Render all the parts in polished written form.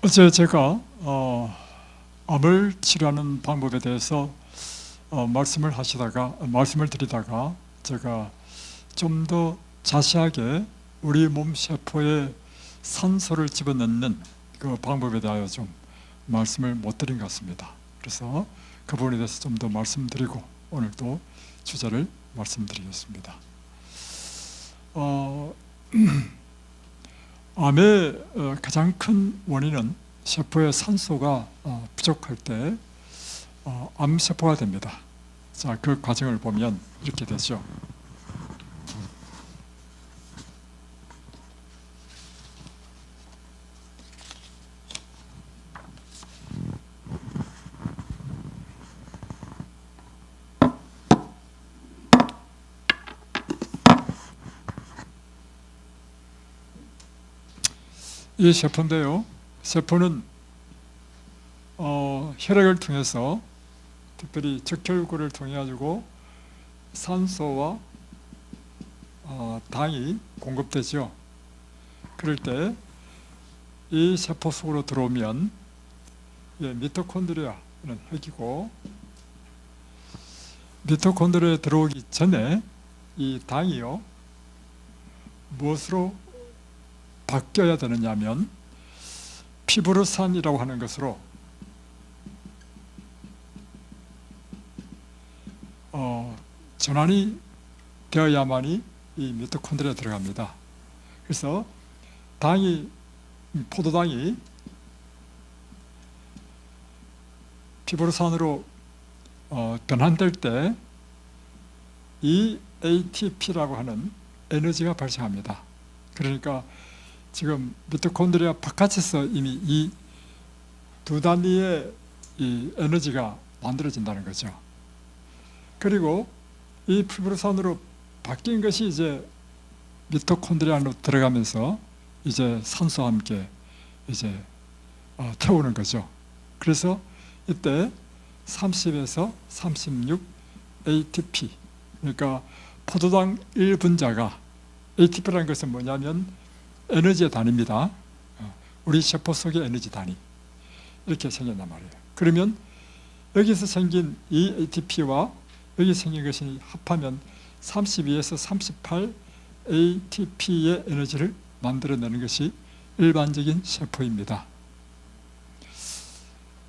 어제 제가 암을 치료하는 방법에 대해서 말씀을 드리다가 제가 좀 더 자세하게 우리 몸 세포에 산소를 집어넣는 그 방법에 대하여 좀 말씀을 못 드린 것 같습니다. 그래서 그 부분에 대해서 좀 더 말씀드리고 오늘 또 주제를 말씀드리겠습니다. 암의 가장 큰 원인은 세포의 산소가 부족할 때 암세포가 됩니다. 자, 그 과정을 보면 이렇게 되죠. 이 세포인데요. 세포는 혈액을 통해서 특별히 적혈구를 통해 가지고 산소와 당이 공급되죠. 그럴 때 이 세포 속으로 들어오면 미토콘드리아는 핵이고, 미토콘드리아에 들어오기 전에 이 당이요 무엇으로 바뀌어야 되느냐면 피브로산이라고 하는 것으로 전환이 되어야만이 이 미토콘드리아에 들어갑니다. 그래서 포도당이 피브로산으로 변환될 때 이 ATP라고 하는 에너지가 발생합니다. 그러니까 지금 미토콘드리아 바깥에서 이미 이 두 단위의 이 에너지가 만들어진다는 거죠. 그리고 이 피브로산으로 바뀐 것이 이제 미토콘드리아 안으로 들어가면서 이제 산소와 함께 이제 태우는 거죠. 그래서 이때 30에서 36 ATP, 그러니까 포도당 1분자가, ATP라는 것은 뭐냐면 에너지의 단위입니다. 우리 세포 속의 에너지 단위, 이렇게 생긴단 말이에요. 그러면 여기서 생긴 이 ATP와 여기 생긴 것이 합하면 32에서 38 ATP의 에너지를 만들어내는 것이 일반적인 세포입니다.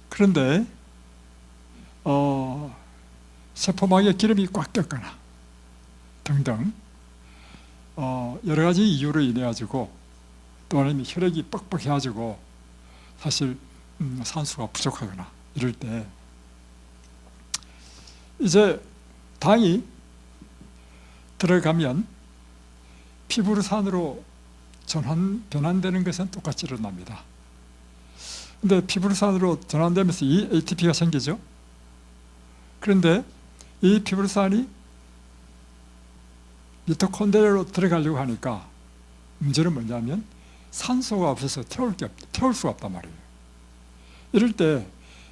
그런데 세포막에 기름이 꽉 꼈거나 등등 여러 가지 이유로 인해 가지고, 또 아니면 혈액이 뻑뻑해 가지고 사실 산소가 부족하거나 이럴 때 이제 당이 들어가면 피브로산으로 변환되는 것은 똑같이 일어납니다. 근데 피브로산으로 전환되면서 이 ATP가 생기죠. 그런데 이 피브로산이 미토콘드리아로 들어가려고 하니까 문제는 뭐냐면 산소가 없어서 태울 수가 없단 말이에요. 이럴 때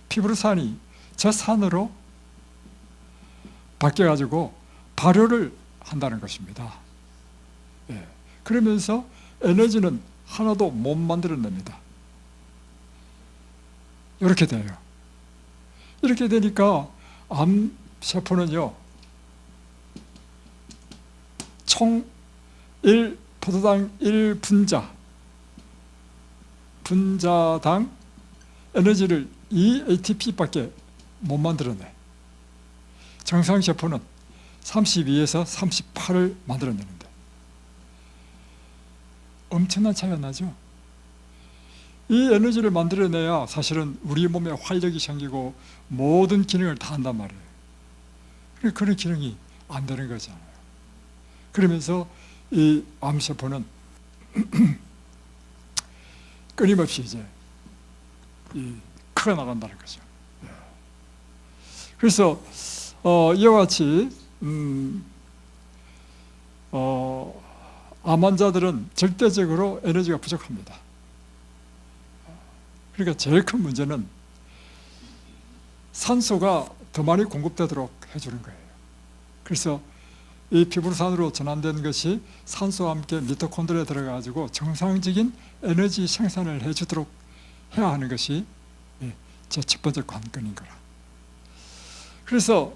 피브로산이 저산으로 바뀌어가지고 발효를 한다는 것입니다. 그러면서 에너지는 하나도 못 만들어냅니다. 이렇게 돼요. 이렇게 되니까 암세포는요, 총 포도당 1분자당 에너지를 이 ATP밖에 못 만들어내. 정상세포는 32에서 38을 만들어내는데 엄청난 차이가 나죠. 이 에너지를 만들어내야 사실은 우리 몸에 활력이 생기고 모든 기능을 다 한단 말이에요. 그런 기능이 안 되는 거잖아요. 그러면서 이 암세포는 끊임없이 이제 커나간다는 거죠. 그래서 이와 같이 암 환자들은 절대적으로 에너지가 부족합니다. 그러니까 제일 큰 문제는 산소가 더 많이 공급되도록 해주는 거예요. 그래서 이 피브로산으로 전환된 것이 산소와 함께 미토콘드리아에 들어가가지고 정상적인 에너지 생산을 해주도록 해야 하는 것이 제 첫 번째 관건인 거라. 그래서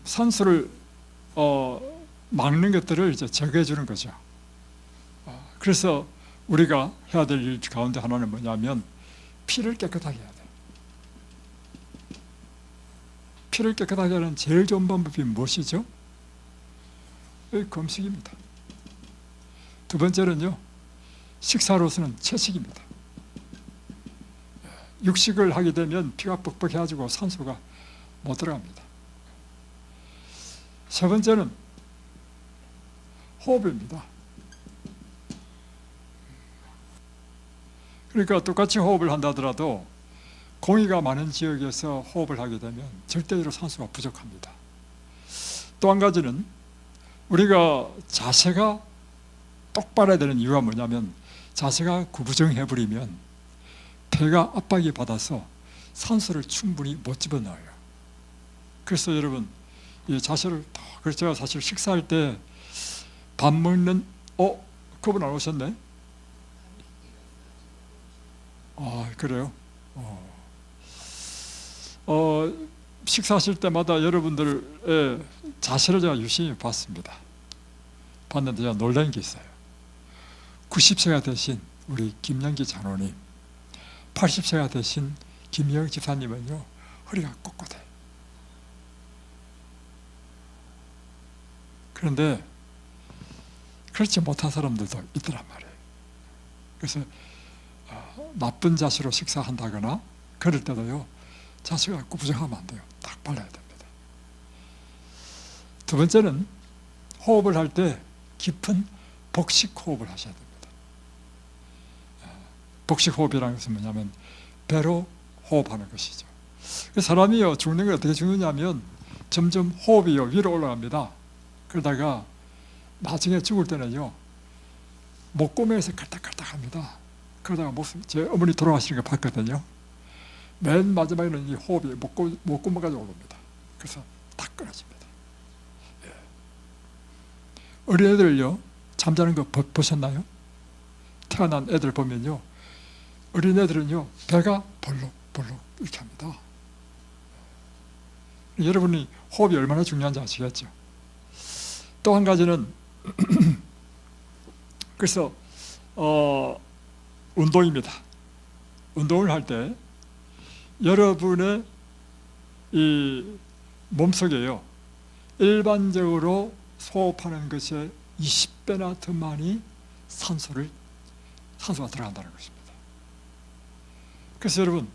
산소를 막는 것들을 이제 제거해 주는 거죠. 그래서 우리가 해야 될 일 가운데 하나는 뭐냐면 피를 깨끗하게 해야 돼. 피를 깨끗하게 하는 제일 좋은 방법이 무엇이죠? 금식입니다. 두 번째는요, 식사로서는 채식입니다. 육식을 하게 되면 피가 뻑뻑해가지고 산소가 못 들어갑니다. 세 번째는 호흡입니다. 그러니까 똑같이 호흡을 한다더라도 공기가 많은 지역에서 호흡을 하게 되면 절대적으로 산소가 부족합니다. 또 한 가지는 우리가 자세가 똑바라야 되는 이유가 뭐냐면 자세가 구부정해버리면 폐가 압박이 받아서 산소를 충분히 못 집어넣어요. 그래서 여러분 이 자세를 그래서 제가 사실 식사할 때 밥 먹는 그분 안 오셨네? 그래요? 식사하실 때마다 여러분들의 자세를 제가 유심히 봤습니다. 봤는데 제가 놀란 게 있어요. 90세가 되신 우리 김영기 장로님, 80세가 되신 김영 집사님은요 허리가 꼿꼿해. 그런데 그렇지 못한 사람들도 있더란 말이에요. 그래서 나쁜 자세로 식사한다거나 그럴 때도요 자세가 구부정하면 안 돼요. 딱 발라야 됩니다. 두 번째는 호흡을 할 때 깊은 복식 호흡을 하셔야 됩니다. 복식 호흡이라는 것은 뭐냐면 배로 호흡하는 것이죠. 사람이요 죽는 게 어떻게 죽느냐면 점점 호흡이 위로 올라갑니다. 그러다가 나중에 죽을 때는요 목구멍에서 갈딱갈딱합니다. 그러다가 제 어머니 돌아가시는 거 봤거든요. 맨 마지막에는 이 호흡이 목구멍까지 올라옵니다. 그래서 딱 끊어집니다. 어린애들요 잠자는 거 보셨나요? 태어난 애들 보면요 어린애들은요 배가 볼록볼록 이렇게 합니다. 여러분이 호흡이 얼마나 중요한지 아시겠죠? 또 한 가지는 그래서 운동입니다. 운동을 할 때 여러분의 이 몸속에요 일반적으로 호흡하는 것에 20배나 더 많이 산소가 들어간다는 것입니다. 그래서 여러분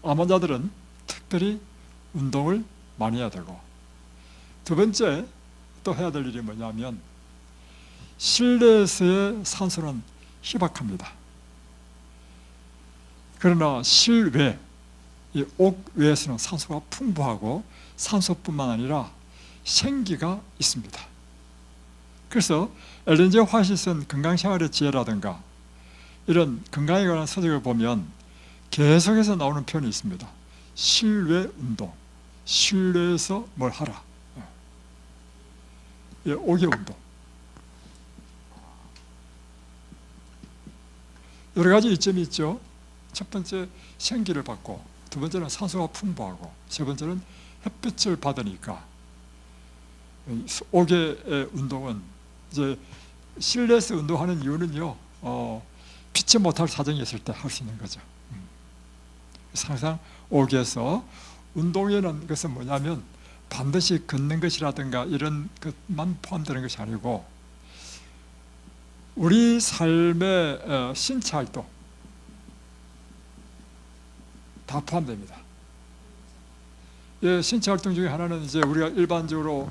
암환자들은 특별히 운동을 많이 해야 되고, 두 번째 또 해야 될 일이 뭐냐면 실내에서의 산소는 희박합니다. 그러나 실외, 이 옥외에서는 산소가 풍부하고 산소뿐만 아니라 생기가 있습니다. 그래서 엘렌 G 화이트가 쓴 건강생활의 지혜라든가 이런 건강에 관한 서적을 보면 계속해서 나오는 표현이 있습니다. 실외 운동, 실내에서 뭘 하라. 옥외 운동. 여러 가지 이점이 있죠. 첫 번째 생기를 받고, 두 번째는 산소가 풍부하고, 세 번째는 햇빛을 받으니까. 옥외의 운동은 이제 실내에서 운동하는 이유는요 피치 못할 사정이 있을 때 할 수 있는 거죠. 항상 옥외에서 운동이라는 것은 뭐냐면 반드시 걷는 것이라든가 이런 것만 포함되는 것이 아니고 우리 삶의 신체 활동 다 포함됩니다. 신체 활동 중에 하나는 이제 우리가 일반적으로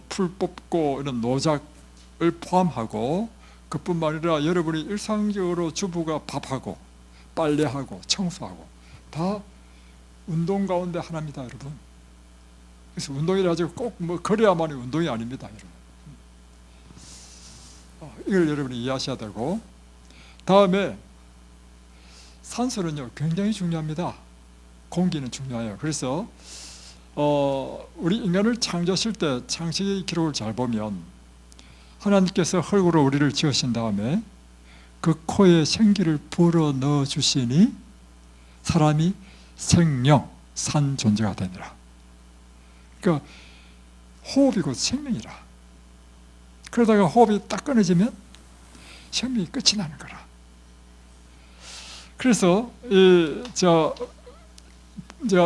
풀 뽑고 이런 노작을 포함하고, 그뿐만 아니라 여러분이 일상적으로 주부가 밥하고 빨래하고 청소하고 다 운동 가운데 하나입니다, 여러분. 그래서 운동이라 가지고 꼭 그래야만이 운동이 아닙니다, 여러분. 이걸 여러분이 이해하셔야 되고, 다음에 산소는요 굉장히 중요합니다. 공기는 중요해요. 그래서 우리 인간을 창조하실 때 창세기 기록을 잘 보면 하나님께서 흙으로 우리를 지으신 다음에 그 코에 생기를 불어 넣어 주시니 사람이 생명, 산 존재가 되니라. 그러니까 호흡이 곧 생명이라. 그러다가 호흡이 딱 끊어지면 생명이 끝이 나는 거라. 그래서 제가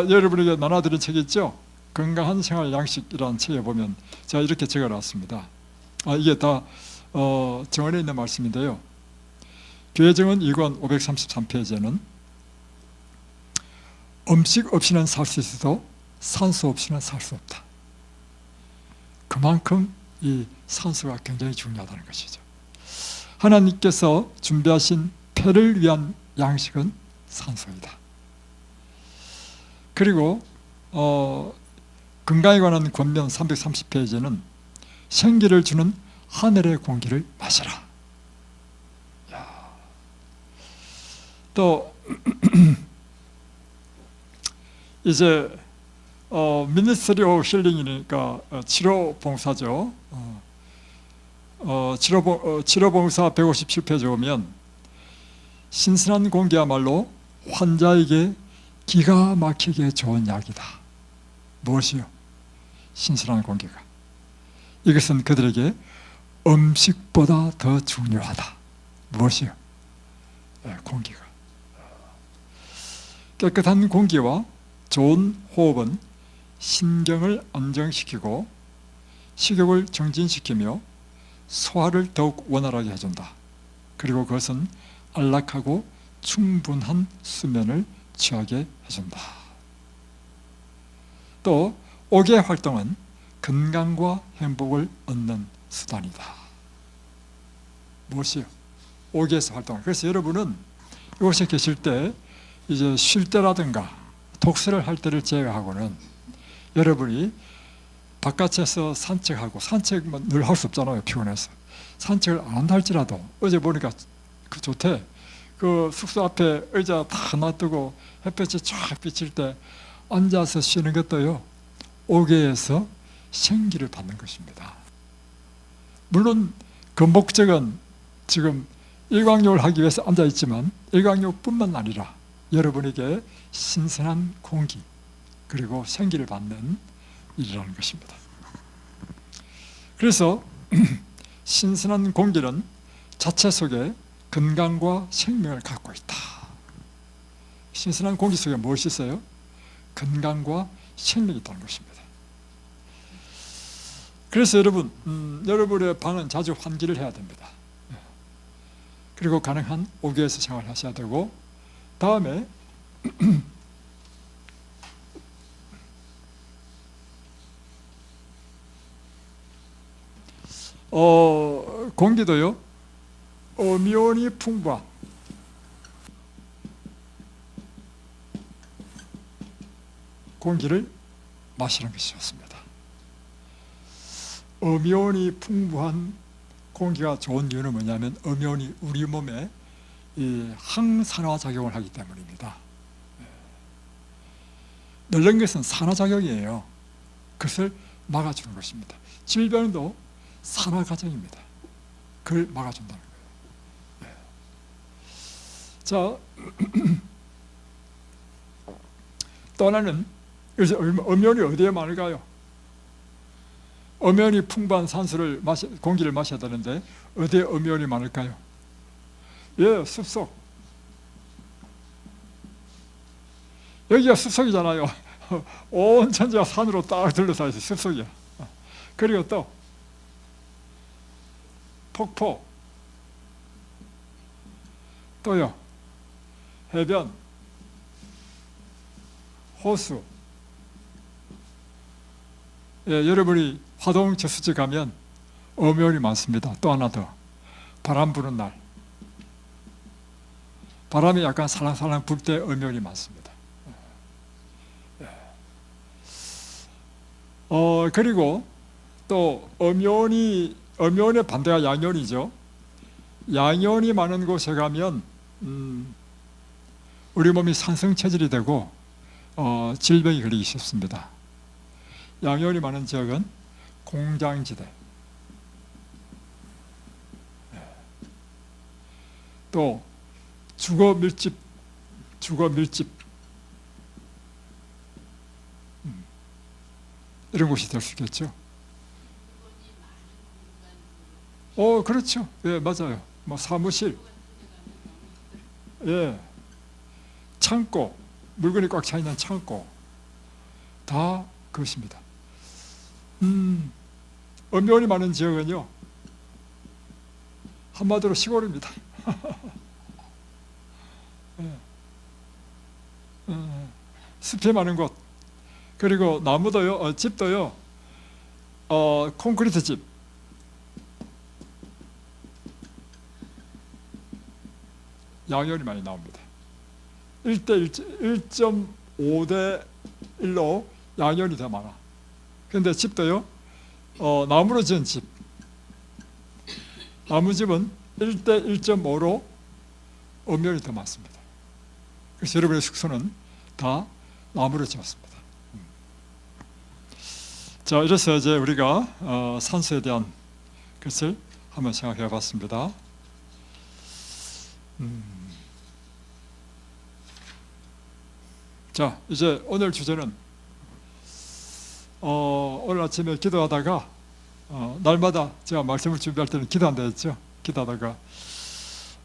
여러분에게 나눠드린 책이 있죠. 건강한 생활 양식이라는 책에 보면 제가 이렇게 적어놨습니다. 이게 다 정원에 있는 말씀인데요. 교회정원 2권 533페이지에는 음식 없이는 살 수 있어도 산소 없이는 살 수 없다. 그만큼 이 산소가 굉장히 중요하다는 것이죠. 하나님께서 준비하신 폐를 위한 양식은 산소이다. 그리고 건강에 관한 권면 330페이지는 생기를 주는 하늘의 공기를 마시라. 또 이제 미니스트리 오브 힐링이니까 치료 봉사죠. 치료 봉사 157페이지 보면 신선한 공기야말로 환자에게 기가 막히게 좋은 약이다. 무엇이요? 신선한 공기가. 이것은 그들에게 음식보다 더 중요하다. 무엇이요? 공기가. 깨끗한 공기와 좋은 호흡은 신경을 안정시키고 식욕을 정진시키며 소화를 더욱 원활하게 해준다. 그리고 그것은 안락하고 충분한 수면을 취하게 해준다. 또 옥의 활동은 건강과 행복을 얻는 수단이다. 무엇이요? 옥에서 활동을. 그래서 여러분은 이곳에 계실 때 이제 쉴 때라든가 독서를 할 때를 제외하고는 여러분이 바깥에서 산책하고, 산책은 늘 할 수 없잖아요. 피곤해서. 산책을 안 한다 할지라도 어제 보니까 그 좋대. 그 숙소 앞에 의자 다 놔두고 햇볕이 쫙 비칠 때 앉아서 쉬는 것도요, 옥외에서 생기를 받는 것입니다. 물론 그 목적은 지금 일광욕을 하기 위해서 앉아 있지만 일광욕뿐만 아니라 여러분에게 신선한 공기 그리고 생기를 받는 일이라는 것입니다. 그래서 신선한 공기는 자체 속에 건강과 생명을 갖고 있다. 신선한 공기 속에 무엇이 있어요? 건강과 생명이 있다는 것입니다. 그래서 여러분, 여러분의 방은 자주 환기를 해야 됩니다. 그리고 가능한 옥외에서 생활하셔야 되고, 다음에 공기도요, 음이온이 풍부한 공기를 마시는 것이 좋습니다. 음이온이 풍부한 공기가 좋은 이유는 뭐냐면 음이온이 우리 몸에 이 항산화 작용을 하기 때문입니다. 늙는 것은 산화작용이에요. 그것을 막아주는 것입니다. 질병도 산화과정입니다. 그걸 막아준다는 거예요. 자, 또 하나는 음이온이 어디에 많을까요? 음이온이 풍부한 산소를 공기를 마셔야 되는데 어디에 음이온이 많을까요? 예, 숲속. 여기가 숲속이잖아요. 온 천지가 산으로 딱 둘러싸여 있어요. 숲속이야. 그리고 또 폭포, 또요 해변, 호수. 예, 여러분이 화동 저수지 가면 음이온이 많습니다. 또 하나 더, 바람 부는 날, 바람이 약간 살랑살랑 불 때 음이온이 많습니다. 그리고 또 음이온의 반대가 양이온이죠. 양이온이 많은 곳에 가면 우리 몸이 산성 체질이 되고 질병이 걸리기 쉽습니다. 양이온이 많은 지역은 공장지대, 또 주거 밀집, 이런 곳이 될 수 있겠죠. 그렇죠. 예, 맞아요. 뭐 사무실, 예, 창고, 물건이 꽉 차 있는 창고, 다 그것입니다. 음료원이 많은 지역은요, 한마디로 시골입니다. 숲이 많은 곳, 그리고 나무도요, 집도요, 콘크리트 집, 양열이 많이 나옵니다. 1.5대 1로 양열이 더 많아. 근데 집도요, 나무로 지은 집, 나무집은 1대 1.5로 음열이 더 많습니다. 그래서 여러분의 숙소는 다 나무로 지었습니다. 자, 이래서 이제 우리가 산소에 대한 것을 한번 생각해 봤습니다. 자, 이제 오늘 주제는 오늘 아침에 기도하다가 날마다 제가 말씀을 준비할 때는 기도한다 했죠. 기도하다가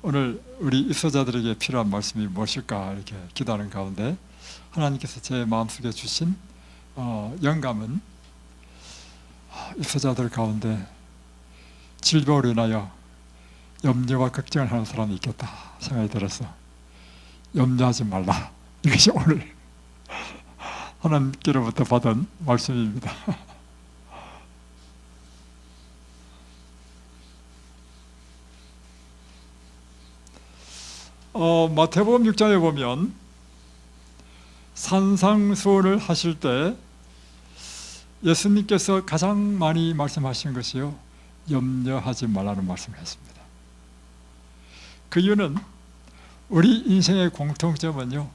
오늘 우리 입소자들에게 필요한 말씀이 무엇일까 이렇게 기도하는 가운데 하나님께서 제 마음속에 주신 영감은 입소자들 가운데 질병으로 인하여 염려와 걱정을 하는 사람이 있겠다 생각이 들어서 염려하지 말라, 이것이 오늘 하나님께로부터 받은 말씀입니다. 마태복음 6장에 보면 산상수훈을 하실 때 예수님께서 가장 많이 말씀하신 것이요, 염려하지 말라는 말씀을 했습니다. 그 이유는 우리 인생의 공통점은요,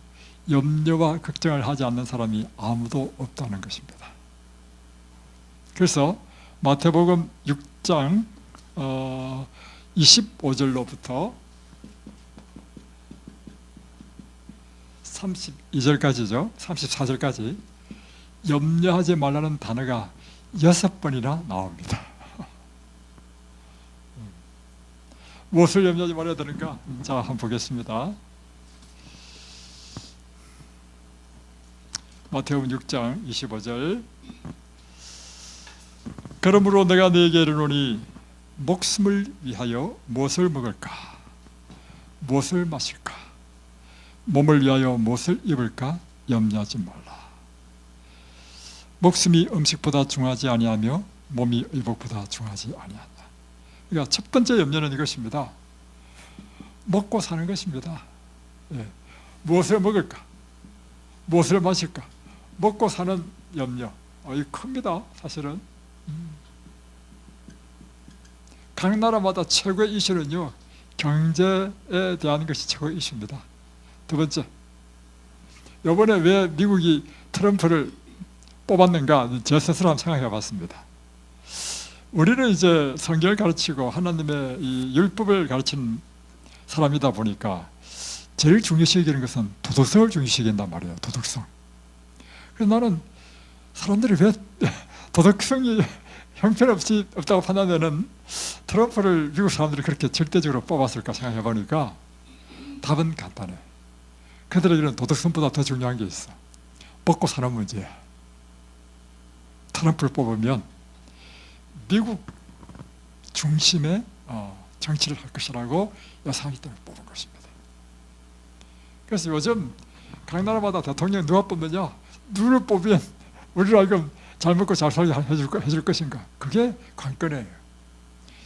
염려와 걱정을 하지 않는 사람이 아무도 없다는 것입니다. 그래서 마태복음 6장 25절로부터 32절까지죠. 34절까지 염려하지 말라는 단어가 6번이나 나옵니다. 무엇을 염려하지 말아야 되는가? 자, 한번 보겠습니다. 마태복음 6장 25절. 그러므로 내가 너에게 이르노니 목숨을 위하여 무엇을 먹을까? 무엇을 마실까? 몸을 위하여 무엇을 입을까? 염려하지 말라. 목숨이 음식보다 중하지 아니하며 몸이 의복보다 중하지 아니하냐. 그러니까 첫 번째 염려는 이것입니다. 먹고 사는 것입니다. 예. 무엇을 먹을까? 무엇을 마실까? 먹고 사는 염려, 이 큽니다. 사실은 각 나라마다 최고의 이슈는요, 경제에 대한 것이 최고의 이슈입니다. 두 번째, 이번에 왜 미국이 트럼프를 뽑았는가, 제 스스로 한번 생각해 봤습니다. 우리는 이제 성경을 가르치고 하나님의 이 율법을 가르치는 사람이다 보니까 제일 중요시 여기는 것은 도덕성을 중요시 여긴단 말이에요. 도덕성. 그래서 나는 사람들이 왜 도덕성이 형편없이 없다고 판단되는 트럼프를 미국 사람들이 그렇게 절대적으로 뽑았을까 생각해 보니까 답은 간단해. 그들에게는 도덕성보다 더 중요한 게 있어. 먹고 사는 문제야. 트럼프를 뽑으면 미국 중심의 정치를 할 것이라고 여사하기 때문에 뽑은 것입니다. 그래서 요즘 각 나라마다 대통령 누가 뽑느냐, 누구를 뽑으면 우리를 알고 잘 먹고 잘 살게 해줄 것인가, 그게 관건이에요.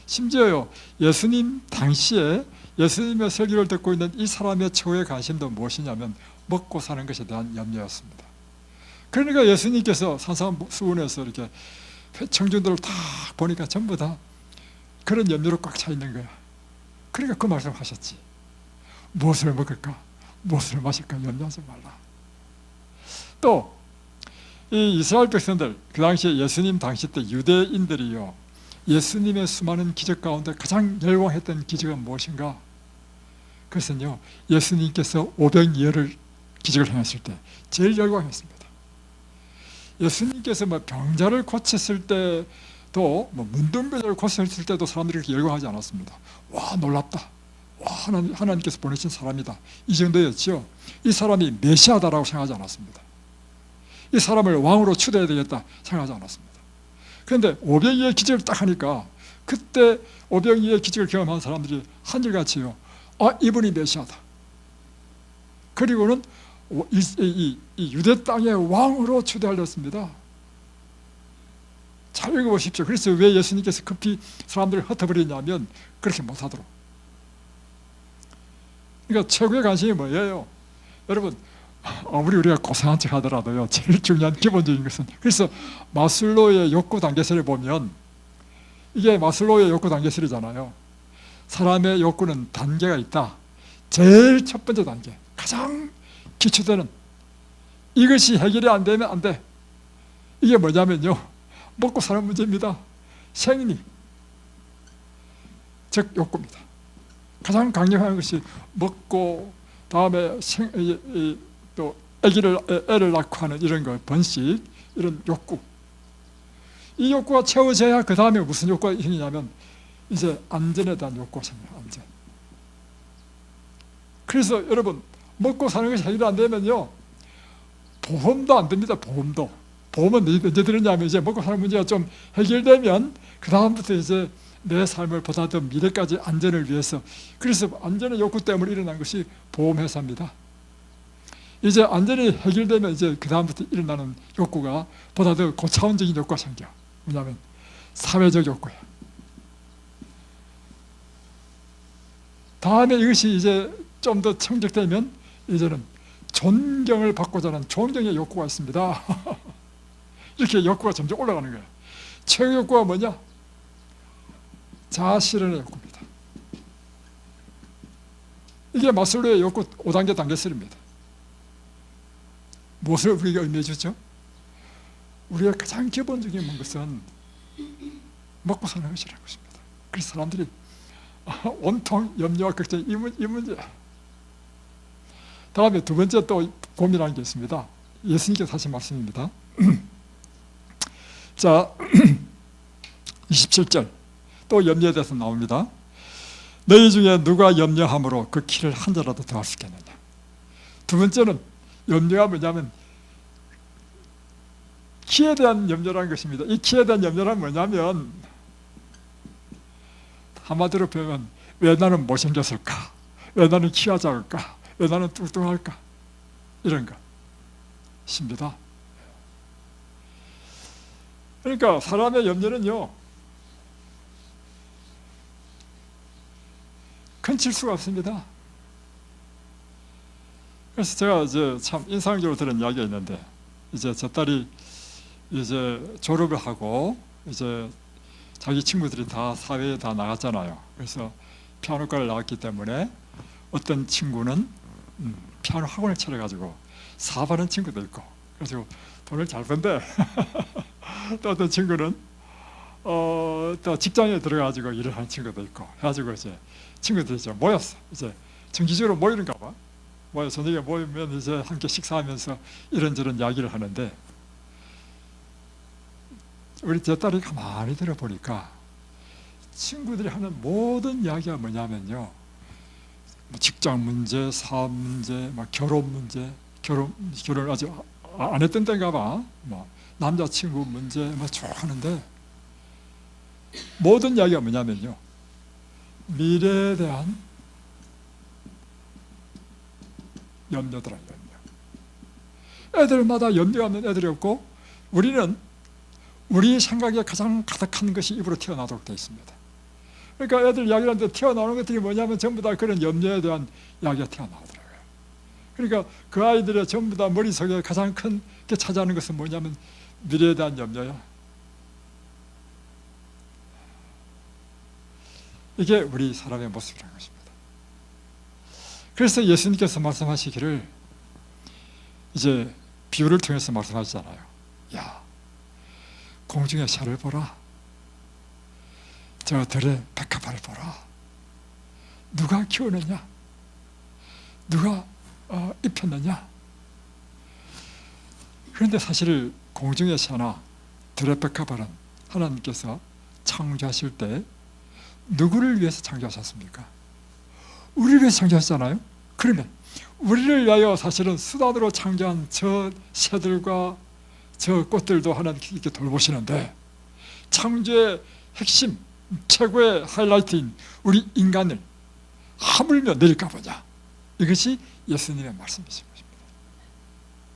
심지어요, 예수님 당시에 예수님의 설교를 듣고 있는 이 사람의 최후의 관심도 무엇이냐면 먹고 사는 것에 대한 염려였습니다. 그러니까 예수님께서 산상수훈에서 이렇게 청중들을 다 보니까 전부 다 그런 염려로 꽉 차 있는 거야. 그러니까 그 말씀을 하셨지. 무엇을 먹을까? 무엇을 마실까? 염려하지 말라. 또 이 이스라엘 백성들, 그 당시에 예수님 당시 때 유대인들이요, 예수님의 수많은 기적 가운데 가장 열광했던 기적은 무엇인가? 그것은요, 예수님께서 오병이어를 기적을 행하실 때 제일 열광했습니다. 예수님께서 뭐 병자를 고쳤을 때도, 뭐 문둥병자를 고쳤을 때도 사람들이 그렇게 열광하지 않았습니다. 와, 놀랍다. 와, 하나님께서 보내신 사람이다. 이 정도였죠. 이 사람이 메시아다라고 생각하지 않았습니다. 이 사람을 왕으로 추대해야 되겠다 생각하지 않았습니다. 그런데 오병이어의 기적을 딱 하니까 그때 오병이어의 기적을 경험한 사람들이 한결같이요, 아, 이분이 메시아다. 그리고는 이 유대 땅의 왕으로 추대하렸습니다. 잘 읽어보십시오. 그래서 왜 예수님께서 급히 사람들을 흩어버리냐면 그렇게 못하도록. 그러니까 최고의 관심이 뭐예요? 여러분, 아무리 우리가 고상한 척 하더라도요, 제일 중요한 기본적인 것은, 그래서 마슬로우의 욕구 단계설을 보면 이게 마슬로우의 욕구 단계설이잖아요. 사람의 욕구는 단계가 있다. 제일 첫 번째 단계, 가장 기초되는, 이것이 해결이 안 되면 안 돼. 이게 뭐냐면요, 먹고 사는 문제입니다. 생리, 즉 욕구입니다. 가장 강력한 것이 먹고, 다음에 또 애를 낳고 하는 이런 거, 번식, 이런 욕구. 이 욕구가 채워져야 그 다음에 무슨 욕구가 생기냐면 이제 안전에 대한 욕구가 생겨요. 안전. 그래서 여러분, 먹고 사는 것이 해결이 안 되면요, 보험도 안 됩니다. 보험은 언제 들었냐면, 이제 먹고 사는 문제가 좀 해결되면 그 다음부터 이제 내 삶을 보다 더 미래까지 안전을 위해서, 그래서 안전의 욕구 때문에 일어난 것이 보험회사입니다. 이제 안전이 해결되면 이제 그 다음부터 일어나는 욕구가 보다 더 고차원적인 욕구가 생겨. 뭐냐면 사회적 욕구야. 다음에 이것이 이제 좀 더 청적되면 이제는 존경을 받고자 하는 존경의 욕구가 있습니다. 이렇게 욕구가 점점 올라가는 거예요. 최고 욕구가 뭐냐? 자아실현의 욕구입니다. 이게 마슬로우의 욕구 5단계 단계설입니다. 무엇을 우리에게 의미해 주죠? 우리가 가장 기본적인 것은 먹고 사는 것이라는 것입니다. 그래서 사람들이 온통 염려와 걱정, 이 문제. 다음에 두 번째 또 고민하는 게 있습니다. 예수님께서 하신 말씀입니다. 자, 27절 또 염려에 대해서 나옵니다. 너희 중에 누가 염려함으로 그 키를 한 자라도 더할 수 있겠느냐. 두 번째는 염려가 뭐냐면 키에 대한 염려라는 것입니다. 이 키에 대한 염려는 뭐냐면, 한마디로 표현하면 왜 나는 못생겼을까? 왜 나는 키가 작을까? 왜 나는 뚱뚱할까? 이런 것입니다. 그러니까 사람의 염려는요, 큰칠 수가 없습니다. 그래서 제가 이제 참 인상적으로 들은 이야기가 있는데, 이제 제 딸이 이제 졸업을 하고 이제 자기 친구들이 다 사회에 다 나갔잖아요. 그래서 피아노과를 나왔기 때문에 어떤 친구는 피아노 학원을 차려가지고 사업하는 친구도 있고, 그래서 돈을 잘 번대. 또 어떤 친구는 또 직장에 들어가지고 일을 하는 친구도 있고 해가지고 이제 친구들이 이제 모였어. 이제 정기적으로 모이는가 봐. 저녁에 모이면 이제 함께 식사하면서 이런저런 이야기를 하는데, 우리 제 딸이 가만히 들어보니까 친구들이 하는 모든 이야기가 뭐냐면요, 직장 문제, 사업 문제, 막 결혼 문제, 결혼을 아직 안 했던 때인가 봐. 뭐 남자친구 문제 막 쭉 하는데, 모든 이야기가 뭐냐면요, 미래에 대한 염려더라. 애들마다 염려가 없는 애들이 없고, 우리는 우리 생각에 가장 가득한 것이 입으로 튀어나오도록 되어 있습니다. 그러니까 애들 이야기를 하는데 튀어나오는 것들이 뭐냐면 전부 다 그런 염려에 대한 이야기가 튀어나오더라고요. 그러니까 그 아이들의 전부 다 머릿속에 가장 큰 게 차지하는 것은 뭐냐면 미래에 대한 염려야. 이게 우리 사람의 모습이라는 것입니다. 그래서 예수님께서 말씀하시기를, 이제 비유를 통해서 말씀하시잖아요. 야, 공중의 새를 보라. 저 들의 백합화를 보라. 누가 키우느냐? 누가 입혔느냐? 그런데 사실 공중의 새나 드레페카발은 하나님께서 창조하실 때 누구를 위해서 창조하셨습니까? 우리를 위해서 창조하셨잖아요. 그러면 우리를 위하여 사실은 수단으로 창조한 저 새들과 저 꽃들도 하나님께서 이렇게 돌보시는데, 창조의 핵심, 최고의 하이라이트인 우리 인간을 하물며 내릴까 보냐, 이것이 예수님의 말씀이신 것입니다.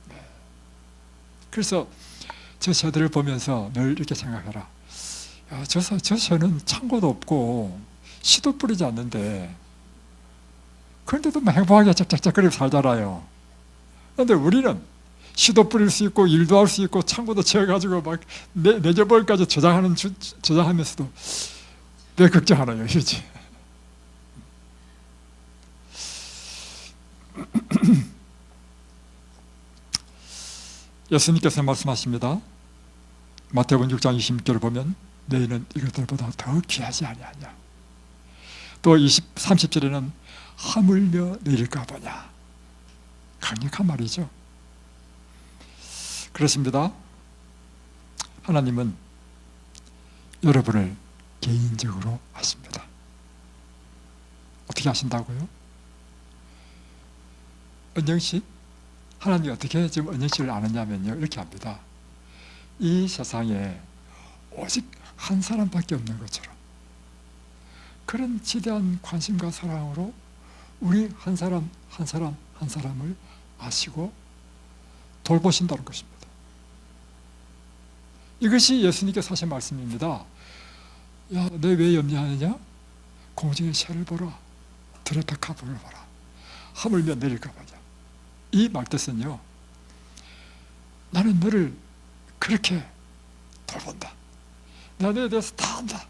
네. 그래서 저 새들을 보면서 늘 이렇게 생각해라. 야, 저 새는 창고도 없고 씨도 뿌리지 않는데 그런데도 막 행복하게 짝짝짝거리고 살잖아요. 그런데 우리는 씨도 뿌릴 수 있고 일도 할 수 있고 창고도 채워가지고 막 내저벌까지 저장하면서도 왜 걱정하나요? 그렇지? 예수님께서 말씀하십니다. 마태복음 6장 26절을 보면 너희는 이것들보다 더 귀하지 아니하냐. 또 30절에는 하물며 내릴까 보냐. 강력한 말이죠. 그렇습니다. 하나님은 여러분을 개인적으로 아십니다. 어떻게 아신다고요? 은영씨? 하나님이 어떻게 지금 은영씨를 아느냐면요, 이렇게 합니다. 이 세상에 오직 한 사람밖에 없는 것처럼 그런 지대한 관심과 사랑으로 우리 한 사람을 아시고 돌보신다는 것입니다. 이것이 예수님께서 하신 말씀입니다. 야, 너 왜 염려하느냐? 공중의 새를 보라, 드레페카볼을 보라, 하물며 내릴까 보자. 이 말뜻은요, 나는 너를 그렇게 돌본다. 내가 너에 대해서 다 안다.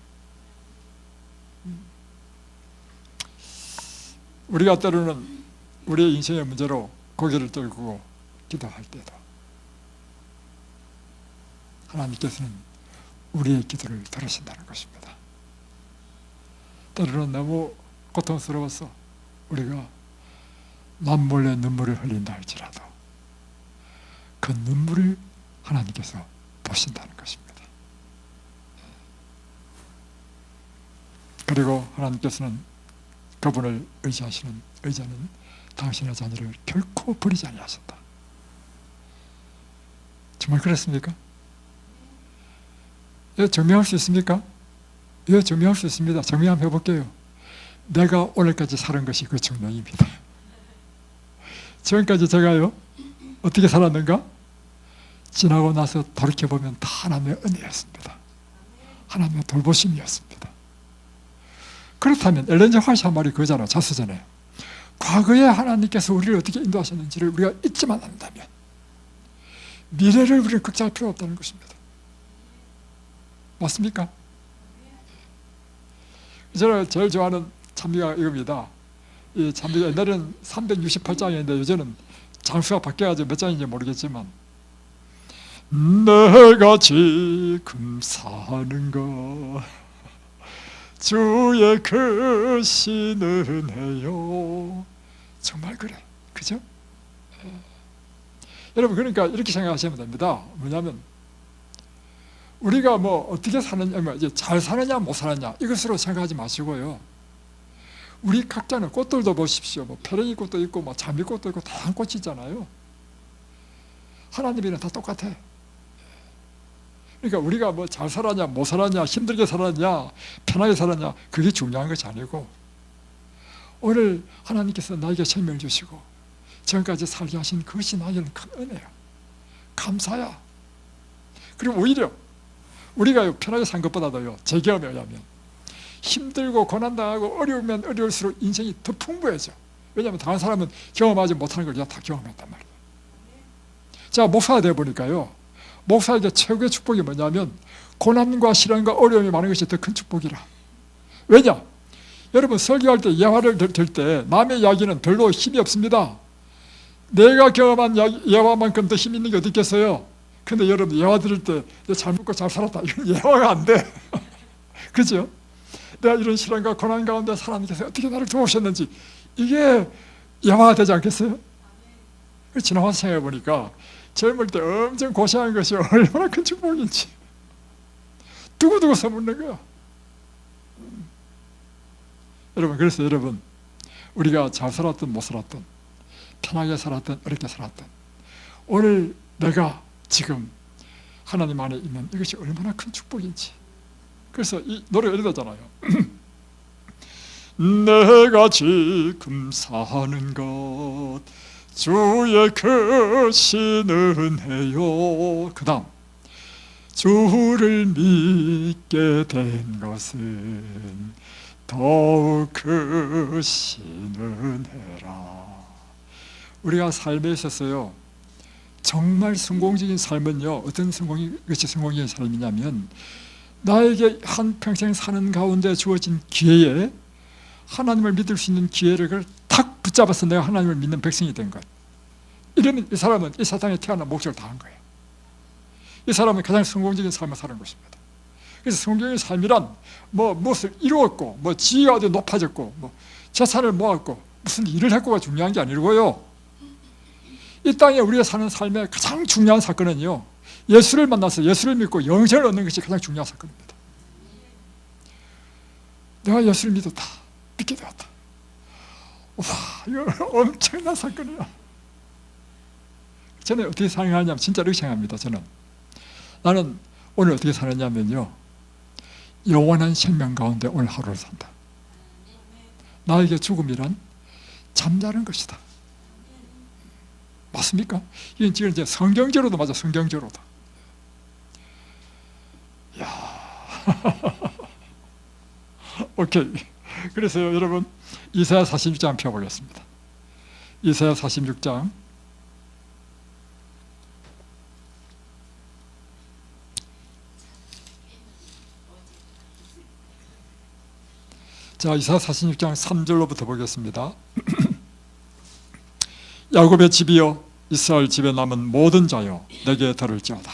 우리가 때로는 우리의 인생의 문제로 고개를 들고 기도할 때도 하나님께서는 우리의 기도를 들으신다는 것입니다. 때로는 너무 고통스러워서 우리가 남몰래 눈물을 흘린다 할지라도 그 눈물을 하나님께서 보신다는 것입니다. 그리고 하나님께서는 그분을 의지하는 당신의 자녀를 결코 버리지 아니하신다. 정말 그렇습니까? 예, 증명할 수 있습니까? 예, 증명할 수 있습니다. 증명 한번 해볼게요. 내가 오늘까지 살은 것이 그 증명입니다. 지금까지 제가요, 어떻게 살았는가? 지나고 나서 돌이켜보면 다 하나님의 은혜였습니다. 하나님의 돌보심이었습니다. 그렇다면 엘렌 지 화이트 한 말이 그거잖아, 자서전에. 과거에 하나님께서 우리를 어떻게 인도하셨는지를 우리가 잊지만 않는다면 미래를 우리는 걱정할 필요가 없다는 것입니다. 맞습니까? 제가 제일 좋아하는 찬미가 이겁니다. 이 찬미가 옛날에는 368장이었는데 요즘은 장수가 바뀌어가지고 몇 장인지 모르겠지만, 내가 지금 사는 것 주의 크신 은혜요. 정말 그래, 그죠? 여러분, 그러니까 이렇게 생각하시면 됩니다. 뭐냐면 우리가 뭐 어떻게 사느냐, 이제 잘 사느냐 못 사느냐 이것으로 생각하지 마시고요. 우리 각자는 꽃들도 보십시오. 뭐 페랭이 꽃도 있고 뭐 장미꽃도 있고 다양한 꽃이 있잖아요. 하나님이랑 다 똑같아. 그러니까 우리가 뭐 잘 살았냐 못 살았냐, 힘들게 살았냐 편하게 살았냐, 그게 중요한 것이 아니고, 오늘 하나님께서 나에게 생명을 주시고 지금까지 살게 하신 그것이 나에게는 큰 은혜야. 감사야. 그리고 오히려 우리가 편하게 산 것보다도요, 제 경험에 의하면 힘들고 고난당하고 어려우면 어려울수록 인생이 더 풍부해져. 왜냐하면 다른 사람은 경험하지 못하는 걸 다 경험했단 말이에요. 자, 목사가 되어 보니까요, 목사에게 최고의 축복이 뭐냐면 고난과 시련과 어려움이 많은 것이 더 큰 축복이라. 왜냐? 여러분, 설교할 때 예화를 들 때 남의 이야기는 별로 힘이 없습니다. 내가 경험한 예화만큼 더 힘 있는 게 어디 있겠어요? 근데 여러분, 예화 들을 때 잘 먹고 잘 살았다, 이건 예화가 안 돼. 그죠? 내가 이런 시련과 고난 가운데 하나님께서 어떻게 나를 도우셨는지, 이게 야화가 되지 않겠어요? 지나와서 생각해 보니까 젊을 때 엄청 고생한 것이 얼마나 큰 축복인지 두고두고 써먹는 거야. 여러분, 그래서 여러분, 우리가 잘 살았든 못 살았든, 편하게 살았든 어렵게 살았든, 오늘 내가 지금 하나님 안에 있는 이것이 얼마나 큰 축복인지. 그래서 이 노래가 이러잖아요. 내가 지금 사는 것 주의 크신 은혜요. 그 다음, 주를 믿게 된 것은 더욱 크신 은혜라. 우리가 삶에 있어서요, 정말 성공적인 삶은요, 어떤 것이 성공적인 삶이냐면, 나에게 한평생 사는 가운데 주어진 기회에 하나님을 믿을 수 있는 기회를 탁 붙잡아서 내가 하나님을 믿는 백성이 된 것. 이러면 이 사람은 이 세상에 태어난 목적을 다한 거예요. 이 사람은 가장 성공적인 삶을 사는 것입니다. 그래서 성공적인 삶이란 무엇을 이루었고, 지위가 어디 높아졌고, 재산을 모았고, 무슨 일을 했고가 중요한 게 아니고요. 이 땅에 우리가 사는 삶의 가장 중요한 사건은요, 예수를 만나서 예수를 믿고 영생을 얻는 것이 가장 중요한 사건입니다. 내가 예수를 믿었다, 믿게 되었다. 와, 이거 엄청난 사건이야. 저는 어떻게 생각하냐면 진짜로 생각합니다. 나는 오늘 어떻게 살았냐면요, 영원한 생명 가운데 오늘 하루를 산다. 나에게 죽음이란 잠자는 것이다. 맞습니까? 이건 지금 이제 성경적으로도 맞아. 성경적으로도. 야, 오케이. 그래서요, 여러분, 이사야 46장 펴보겠습니다. 이사야 46장. 자, 이사야 46장 3절로부터 보겠습니다. 야곱의 집이여, 이스라엘 집에 남은 모든 자여, 내게 들을지어다.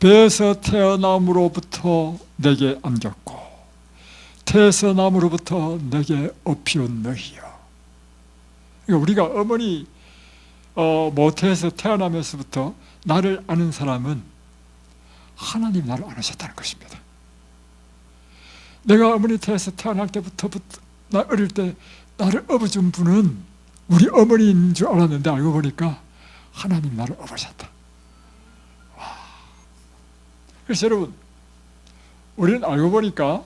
배에서 태어남으로부터 내게 안겼고 태에서 남으로부터 내게 업히온 너희여. 그러니까 우리가 어머니 모태에서 태어나면서부터 나를 아는 사람은 하나님 나를 알으셨다는 것입니다. 내가 어머니 태에서 태어날 때부터 나 어릴 때 나를 업어준 분은 우리 어머니인 줄 알았는데 알고 보니까 하나님 나를 업으셨다. 와. 그래서 여러분, 우리는 알고 보니까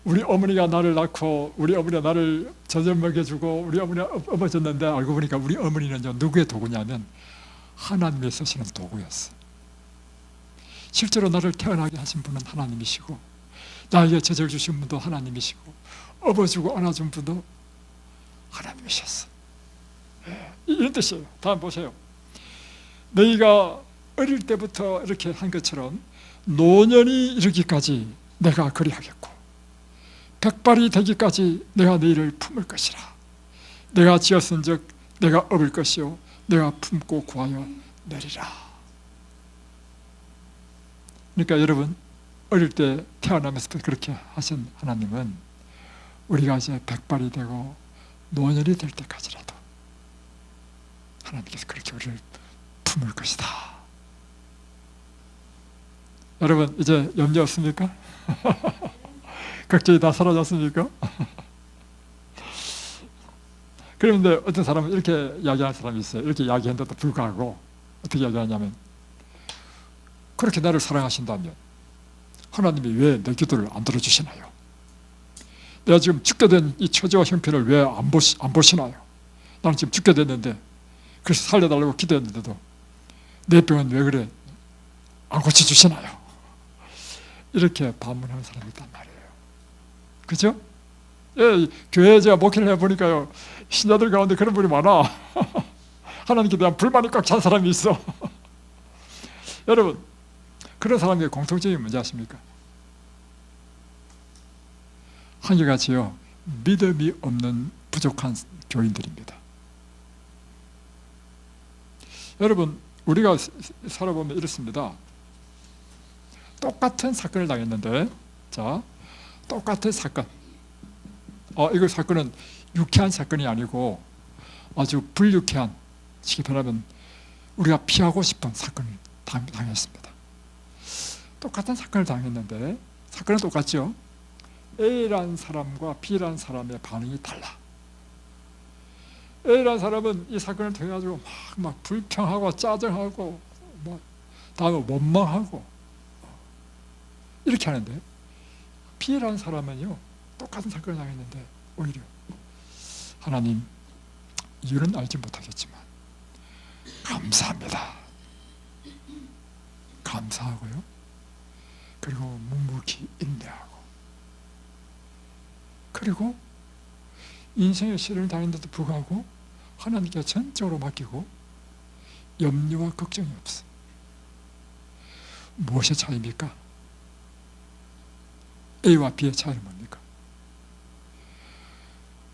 우리 어머니가 나를 낳고 우리 어머니가 나를 젖을 먹여주고 우리 어머니가 업어줬는데 알고 보니까 우리 어머니는 누구의 도구냐면 하나님이 쓰시는 도구였어. 실제로 나를 태어나게 하신 분은 하나님이시고 나에게 젖을 주신 분도 하나님이시고 업어주고 안아준 분도 하나님이셨어. 이런 뜻이에요. 다음 보세요. 너희가 어릴 때부터 이렇게 한 것처럼 노년이 이르기까지 내가 그리하겠고 백발이 되기까지 내가 너희를 품을 것이라. 내가 지었은즉 내가 업을 것이요 내가 품고 구하여 내리라. 그러니까 여러분, 어릴 때 태어나면서부터 그렇게 하신 하나님은 우리가 이제 백발이 되고 노년이 될 때까지라도 하나님께서 그렇게 우리를 품을 것이다. 여러분, 이제 염려 없습니까? 걱정이 다 사라졌습니까? 그런데 어떤 사람은 이렇게 이야기하는 사람이 있어요. 이렇게 이야기했는데도 불구하고 어떻게 이야기하냐면, 그렇게 나를 사랑하신다면 하나님이 왜 내 기도를 안 들어주시나요? 내가 지금 죽게 된 이 처지와 형편을 왜 안 보시나요? 나는 지금 죽게 됐는데, 그래서 살려달라고 기도했는데도 내 병은 왜 그래 안 고쳐주시나요? 이렇게 반문하는 사람이 있단 말이에요. 그죠? 예, 교회에 제가 목회를 해보니까요, 신자들 가운데 그런 분이 많아. 하나님께 대한 불만이 꽉 찬 사람이 있어. 여러분, 그런 사람의 공통적인 문제 아십니까? 한결같이요, 믿음이 없는 부족한 교인들입니다. 여러분, 우리가 살아보면 이렇습니다. 똑같은 사건을 당했는데, 자, 똑같은 사건. 이거 사건은 유쾌한 사건이 아니고 아주 불유쾌한, 쉽게 말하면 우리가 피하고 싶은 사건을 당했습니다. 똑같은 사건을 당했는데 사건은 똑같죠. A라는 사람과 B라는 사람의 반응이 달라. A라는 사람은 이 사건을 통해 가지고 막 불평하고 짜증하고 다음에 원망하고 이렇게 하는데, B라는 사람은요 똑같은 사건을 당했는데 오히려 하나님, 이유는 알지 못하겠지만 감사합니다, 감사하고요, 그리고 묵묵히 인내하고, 그리고 인생의 시련을 당했는데도 불구하고 하나님께 전적으로 맡기고 염려와 걱정이 없어. 무엇의 차이입니까? A와 B의 차이는 뭡니까?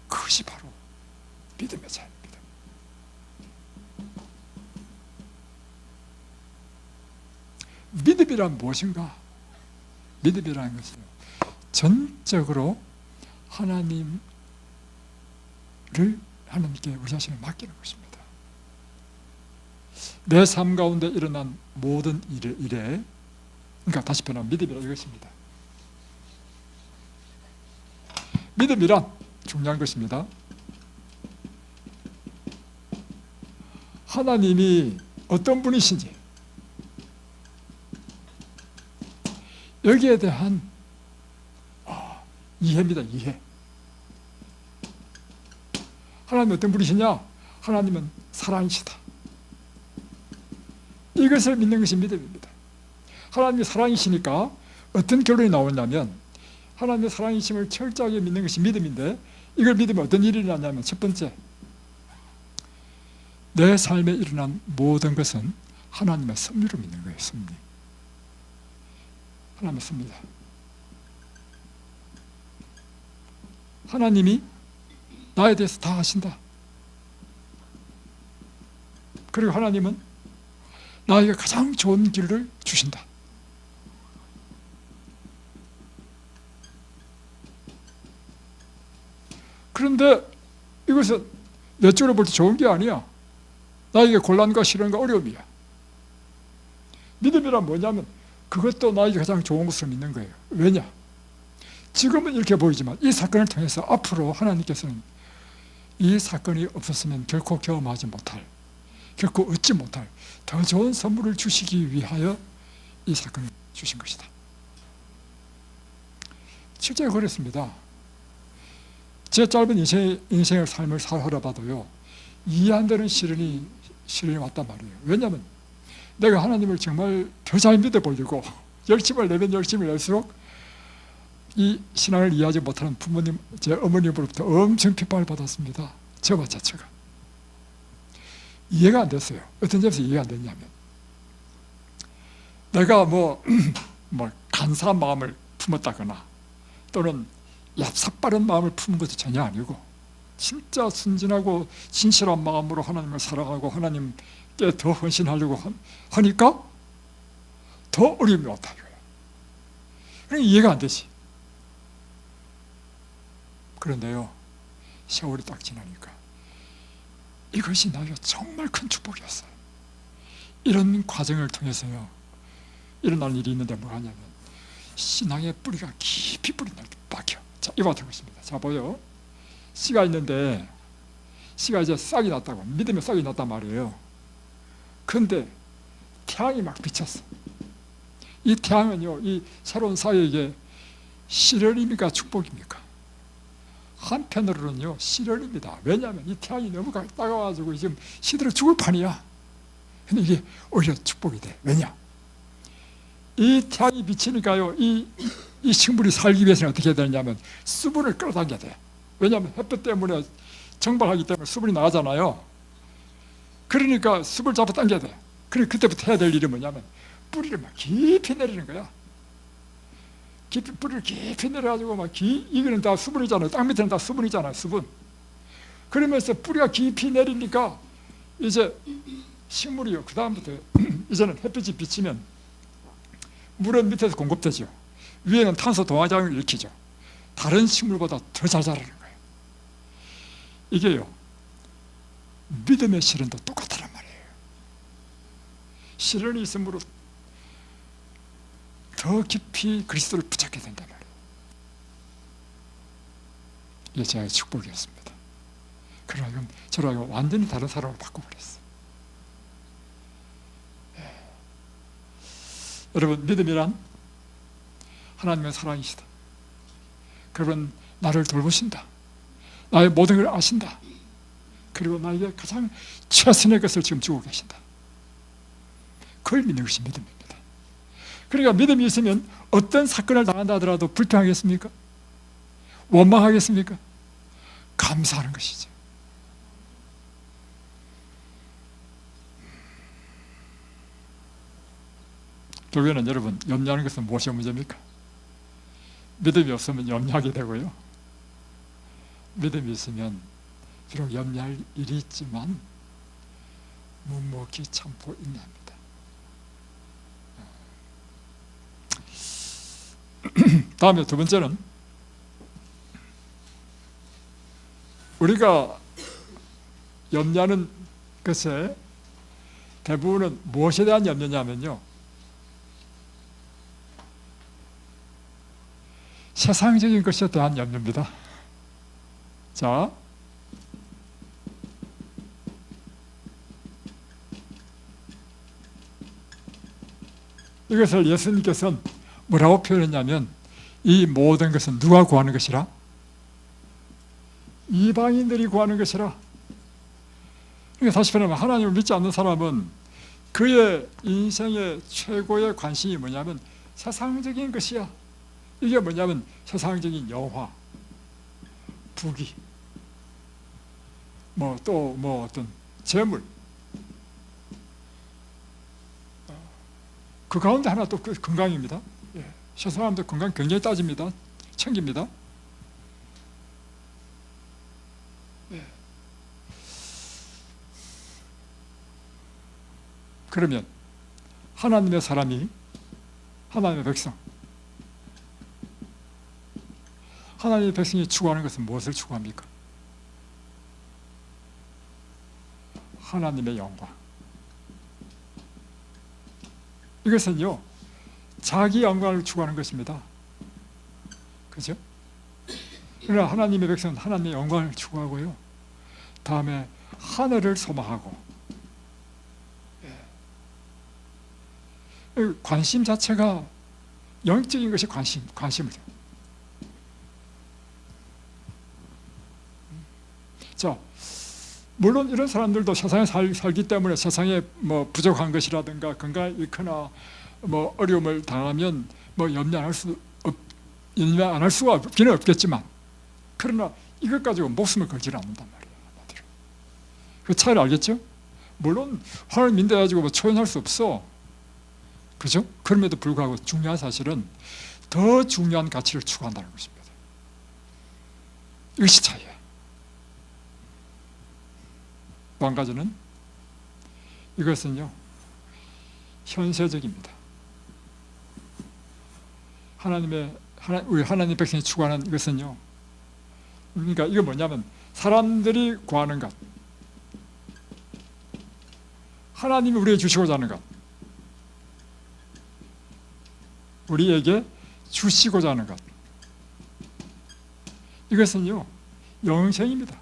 그것이 바로 믿음의 차이입니다. 믿음이란 무엇인가? 믿음이라는 것은 전적으로 하나님께 우리 자신을 맡기는 것입니다. 내 삶 가운데 일어난 모든 일에, 그러니까 다시 표현하면 믿음이란 이것입니다. 믿음이란 중요한 것입니다. 하나님이 어떤 분이신지 여기에 대한 이해입니다. 이해. 하나님은 어떤 분이시냐? 하나님은 사랑이시다. 이것을 믿는 것이 믿음입니다. 하나님이 사랑이시니까 어떤 결론이 나오냐면, 하나님의 사랑이심을 철저하게 믿는 것이 믿음인데, 이걸 믿으면 어떤 일이 일어나냐면, 첫 번째, 내 삶에 일어난 모든 것은 하나님의 섭리로 믿는 거예요. 섭리. 하나님의 섭리다. 하나님이 나에 대해서 다 아신다. 그리고 하나님은 나에게 가장 좋은 길을 주신다. 그런데 이것은 내 쪽으로 볼 때 좋은 게 아니야. 나에게 곤란과 시련과 어려움이야. 믿음이란 뭐냐면 그것도 나에게 가장 좋은 것을 믿는 거예요. 왜냐? 지금은 이렇게 보이지만 이 사건을 통해서 앞으로 하나님께서는 이 사건이 없었으면 결코 경험하지 못할, 결코 얻지 못할 더 좋은 선물을 주시기 위하여 이 사건을 주신 것이다. 실제로 그렇습니다. 제 짧은 인생의 삶을 살아봐도요, 이해 안 되는 시련이 왔단 말이에요. 왜냐하면 내가 하나님을 정말 더 잘 믿어보려고 열심을 내면 열심을 낼수록 이 신앙을 이해하지 못하는 부모님, 제 어머님으로부터 엄청 핍박을 받았습니다. 저와 자체가 이해가 안 됐어요. 어떤 점에서 이해가 안 됐냐면, 내가 뭐 간사한 마음을 품었다거나 또는 얍삽바른 마음을 품은 것도 전혀 아니고, 진짜 순진하고 진실한 마음으로 하나님을 사랑하고 하나님께 더 헌신하려고 하니까 더 어려움이 왔다. 그러니까 이해가 안 되지. 그런데요, 세월이 딱 지나니까 이것이 나에게 정말 큰 축복이었어요. 이런 과정을 통해서요, 일어나는 일이 있는데 뭐하냐면, 신앙의 뿌리가 깊이 박혀. 자, 이거 같은 것입니다. 자, 보여. 씨가 있는데, 씨가 이제 싹이 났다고, 믿음의 싹이 났단 말이에요. 근데 태양이 막 비쳤어. 이 태양은요, 이 새로운 사회에게 시련입니까? 축복입니까? 한편으로는요, 시련입니다. 왜냐하면 이 태양이 너무 따가워가지고 지금 시들어 죽을 판이야. 근데 이게 오히려 축복이 돼. 왜냐? 이 태양이 비치니까요, 이 식물이 살기 위해서는 어떻게 해야 되냐면 수분을 끌어당겨야 돼. 왜냐하면 햇볕 때문에 정발하기 때문에 수분이 나가잖아요. 그러니까 수분을 잡아 당겨야 돼. 그리고 그때부터 해야 될 일이 뭐냐면 뿌리를 막 깊이 내리는 거야. 뿌리를 깊이 내려가지고 이거는 다 수분이잖아요. 땅 밑에는 다 수분이잖아요. 수분. 그러면서 뿌리가 깊이 내리니까 이제 식물이요, 그 다음부터 이제는 햇빛이 비치면 물은 밑에서 공급되죠. 위에는 탄소 동화작용을 일으키죠. 다른 식물보다 더 잘 자라는 거예요. 이게요, 믿음의 시련도 똑같다란 말이에요. 시련이 있으므로 더 깊이 그리스도를 붙잡게 된단 말이에요. 이게 제 축복이었습니다. 그러나 이건 저랑 완전히 다른 사람으로 바꿔버렸어요. 여러분, 믿음이란 하나님의 사랑이시다. 그러면 나를 돌보신다. 나의 모든 걸 아신다. 그리고 나에게 가장 최선의 것을 지금 주고 계신다. 그걸 믿는 것이 믿음입니다. 그러니까 믿음이 있으면 어떤 사건을 당한다 하더라도 불평하겠습니까? 원망하겠습니까? 감사하는 것이죠. 결국에는 여러분, 염려하는 것은 무엇이 문제입니까? 믿음이 없으면 염려하게 되고요, 믿음이 있으면 비록 염려할 일이 있지만 묵묵히 참고 인내합니다. 다음에 두 번째는, 우리가 염려하는 것의 대부분은 무엇에 대한 염려냐면요, 세상적인 것에 대한 염려입니다. 자, 이것을 예수님께서는 뭐라고 표현했냐면, 이 모든 것은 누가 구하는 것이라? 이방인들이 구하는 것이라. 그러니까 다시 말하면 하나님을 믿지 않는 사람은 그의 인생의 최고의 관심이 뭐냐면 세상적인 것이야. 이게 뭐냐면 세상적인 영화, 부귀, 또 어떤 재물, 그 가운데 하나 또 그 건강입니다. 세상사람들 건강 굉장히 따집니다. 챙깁니다. 그러면 하나님의 사람이, 하나님의 백성, 하나님의 백성이 추구하는 것은 무엇을 추구합니까? 하나님의 영광. 이것은요, 자기 영광을 추구하는 것입니다. 그죠? 그러나 하나님의 백성은 하나님의 영광을 추구하고요, 다음에 하늘을 소망하고, 관심 자체가 영적인 것이 관심을 줘. 자, 물론 이런 사람들도 세상에 살기 때문에 세상에 부족한 것이라든가 건강이 잃거나 어려움을 당하면 염려 안 할 수가 없기는 없겠지만, 그러나 이것 가지고 목숨을 걸지 않는단 말이에요. 그 차이를 알겠죠? 물론 하나님 믿어가지고 초연할 수 없어. 그죠? 그럼에도 불구하고 중요한 사실은 더 중요한 가치를 추구한다는 것입니다. 이것이 차이예요. 또 한 가지는, 이것은요, 현세적입니다. 우리 하나님 백성이 추구하는 이것은요, 그러니까 이게 뭐냐면 사람들이 구하는 것, 하나님이 우리에게 주시고자 하는 것, 우리에게 주시고자 하는 것, 이것은요 영생입니다.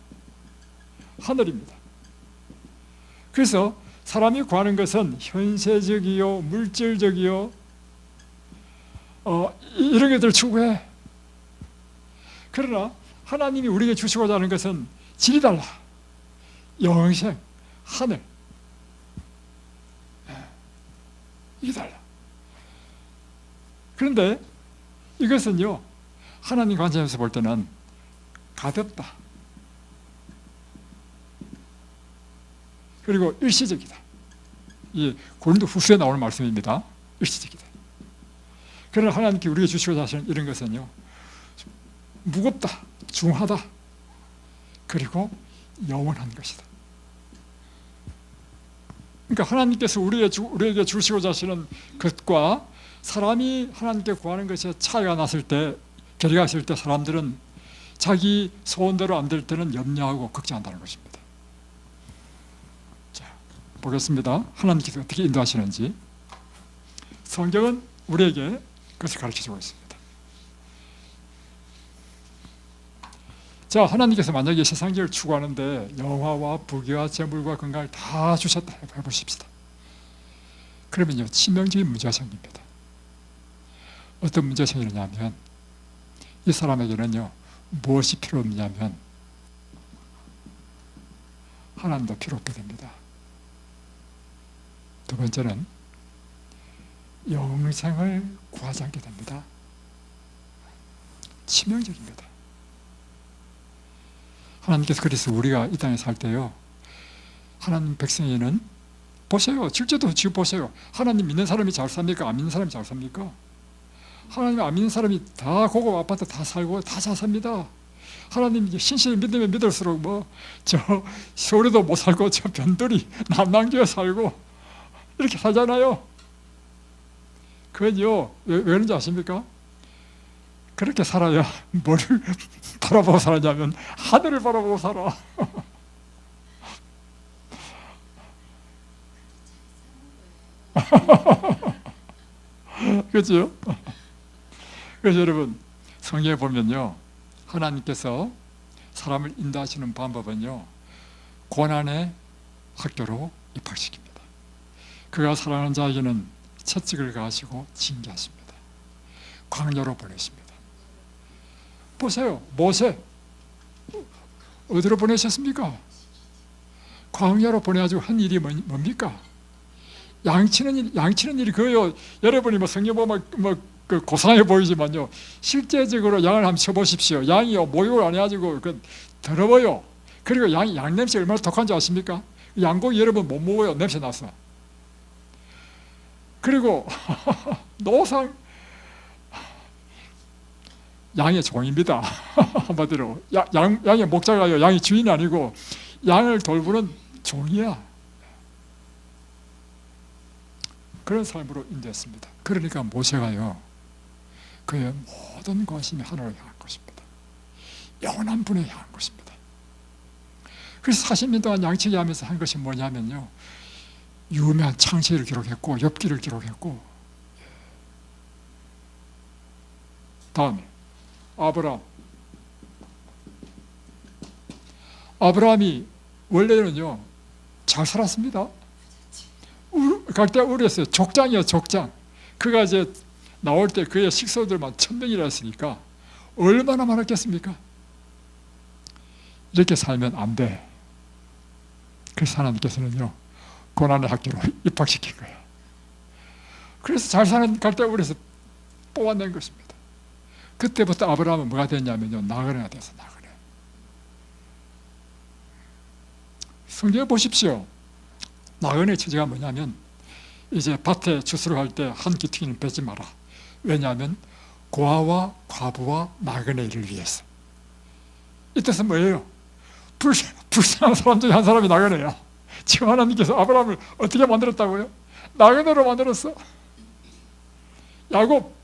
하늘입니다. 그래서 사람이 구하는 것은 현세적이요, 물질적이요, 이런 것들을 추구해. 그러나 하나님이 우리에게 주시고자 하는 것은 질이 달라. 영생, 하늘, 이게 달라. 그런데 이것은요, 하나님 관점에서 볼 때는 가볍다, 그리고 일시적이다. 이 고린도 후서에 나오는 말씀입니다. 일시적이다. 그러나 하나님께 우리에게 주시고자 하시는 이런 것은요, 무겁다, 중하다, 그리고 영원한 것이다. 그러니까 하나님께서 우리에게 주시고자 하시는 것과 사람이 하나님께 구하는 것에 차이가 났을 때, 괴리가 있을 때 사람들은 자기 소원대로 안 될 때는 염려하고 걱정한다는 것입니다. 보겠습니다. 하나님께서 어떻게 인도하시는지. 성경은 우리에게 그것을 가르쳐주고 있습니다. 자, 하나님께서 만약에 세상을 추구하는데 영화와 부귀와 재물과 건강을 다 주셨다 해보십시다. 그러면요, 치명적인 문제가 생깁니다. 어떤 문제가 생기느냐면, 이 사람에게는요, 무엇이 필요 없냐면 하나님도 필요 없게 됩니다. 두 번째는 영생을 구하지 않게 됩니다. 치명적입니다. 하나님께서 그래서 우리가 이 땅에 살 때요, 하나님 백성에는 보세요. 실제도 지금 보세요. 하나님 믿는 사람이 잘 삽니까? 안 믿는 사람이 잘 삽니까? 하나님 안 믿는 사람이 다 고급 아파트 다 살고 다 잘 삽니다. 하나님 신실히 믿으면 믿을수록 저 서울에도 못 살고 저 변두리 남남교에 살고 이렇게 살잖아요. 그건요, 왜 그런지 아십니까? 그렇게 살아야 뭐를 바라보고 살았냐면 하늘을 바라보고 살아. 그렇죠? 그래서 여러분, 성경에 보면요, 하나님께서 사람을 인도하시는 방법은요, 고난의 학교로 입학시킵니다. 그가 사랑하는 자에게는 채찍을 가하시고 징계하십니다. 광야로 보내십니다. 보세요, 모세 어디로 보내셨습니까? 광야로 보내가지고 한 일이 뭡니까? 양치는 일이 그거요. 여러분이 성경 보면 그 고상해 보이지만요, 실제적으로 양을 한번 쳐보십시오. 양이요, 목욕을 안 해가지고 더러워요. 그리고 양 냄새 얼마나 독한지 아십니까? 양고기 여러분 못 먹어요. 냄새 나서. 그리고 노상 양의 종입니다. 한마디로 양의 목자가요, 양의 주인이 아니고 양을 돌보는 종이야. 그런 삶으로 인도했습니다. 그러니까 모세가요, 그의 모든 관심이 하나로 향한 것입니다. 영원한 분에 향한 것입니다. 그래서 40년 동안 양치기 하면서 한 것이 뭐냐면요, 유명한 창세기를 기록했고 엽기를 기록했고, 다음에 아브라함이 원래는요 잘 살았습니다. 각자 우리였어요. 족장이요, 족장. 그가 이제 나올 때 그의 식소들만 1000명이라 했으니까 얼마나 많았겠습니까? 이렇게 살면 안 돼. 그래서 하나님께서는요, 고난의 학교로 입학시킨 거예요. 그래서 잘 사는 갈대우리에서 뽑아낸 것입니다. 그때부터 아브라함은 뭐가 됐냐면요, 나그네가 돼서 나그네. 성경에 보십시오. 나그네 처지가 뭐냐면, 이제 밭에 추수를 할 때 한 기퉁이는 빼지 마라. 왜냐하면 고아와 과부와 나그네를 위해서. 이 뜻은 뭐예요? 불쌍한 사람 중에 한 사람이 나그네야. 지금 하나님께서 아브라함을 어떻게 만들었다고요? 나그네로 만들었어. 야곱,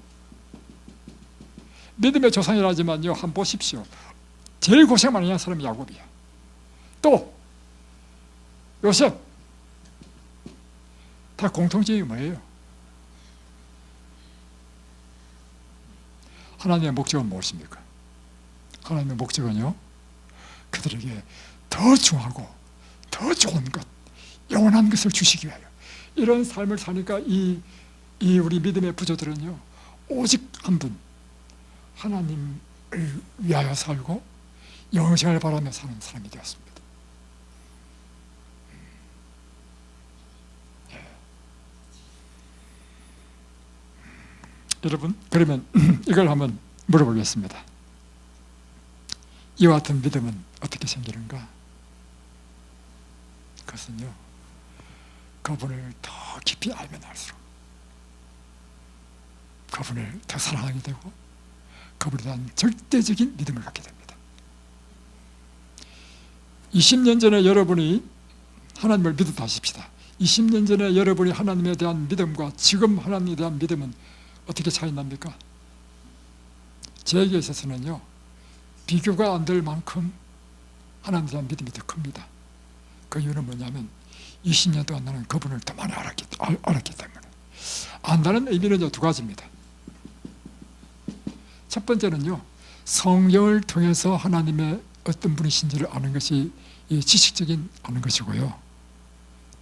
믿음의 조상이라지만요, 한번 보십시오. 제일 고생 많이 한 사람이 야곱이야. 또 요셉, 다 공통점이 뭐예요? 하나님의 목적은 무엇입니까? 하나님의 목적은요, 그들에게 더 중하고 더 좋은 것, 영원한 것을 주시기 위하여. 이런 삶을 사니까 이 우리 믿음의 부조들은요, 오직 한 분, 하나님을 위하여 살고 영생을 바라며 사는 사람이 되었습니다. 여러분, 그러면 이걸 한번 물어보겠습니다. 이와 같은 믿음은 어떻게 생기는가? 그것은요, 그분을 더 깊이 알면 알수록 그분을 더 사랑하게 되고 그분에 대한 절대적인 믿음을 갖게 됩니다. 20년 전에 여러분이 하나님을 믿었다 하십시다. 20년 전에 여러분이 하나님에 대한 믿음과 지금 하나님에 대한 믿음은 어떻게 차이 납니까? 저에게 있어서는요, 비교가 안 될 만큼 하나님에 대한 믿음이 더 큽니다. 그 이유는 뭐냐면 20년 동안 나는 그분을 더 많이 알았기 때문에. 안다는 의미는 두 가지입니다. 첫 번째는요, 성경을 통해서 하나님의 어떤 분이신지를 아는 것이 지식적인 아는 것이고요.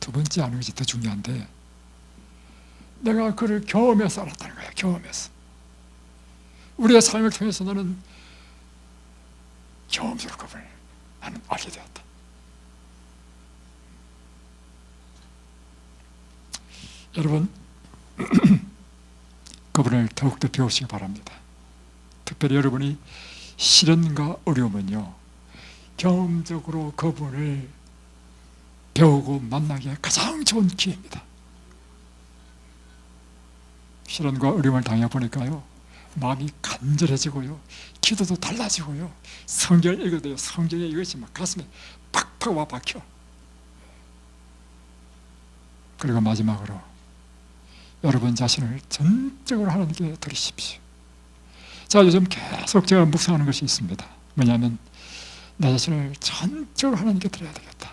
두 번째 아는 것이 더 중요한데, 내가 그를 경험해서 알았다는 거예요. 경험해서. 우리의 삶을 통해서 나는 경험적으로 그분을 나는 알게 되었다. 여러분, 그분을 더욱더 배우시기 바랍니다. 특별히 여러분이 시련과 어려움은요, 경험적으로 그분을 배우고 만나기에 가장 좋은 기회입니다. 시련과 어려움을 당해보니까요, 마음이 간절해지고요, 기도도 달라지고요, 성경을 읽어도요, 성경에 이것이 막 가슴에 팍팍 와 박혀. 그리고 마지막으로 여러분 자신을 전적으로 하나님께 드리십시오. 자, 요즘 계속 제가 묵상하는 것이 있습니다. 뭐냐면 내 자신을 전적으로 하나님께 드려야 되겠다.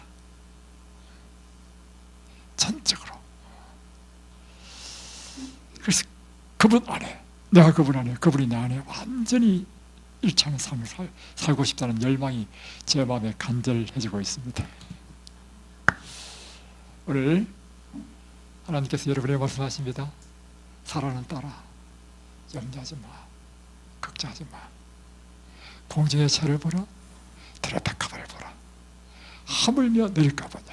전적으로. 그래서 그분 안에, 내가 그분 안에, 그분이 내 안에 완전히 일치하는 삶을 살고 싶다는 열망이 제 마음에 간절해지고 있습니다. 오늘 하나님께서 여러분에게 말씀하십니다. 사랑하는 딸아, 염려하지 마, 걱정하지 마. 공중의 새를 보라, 들의 백합을 보라. 하물며 내릴까 보니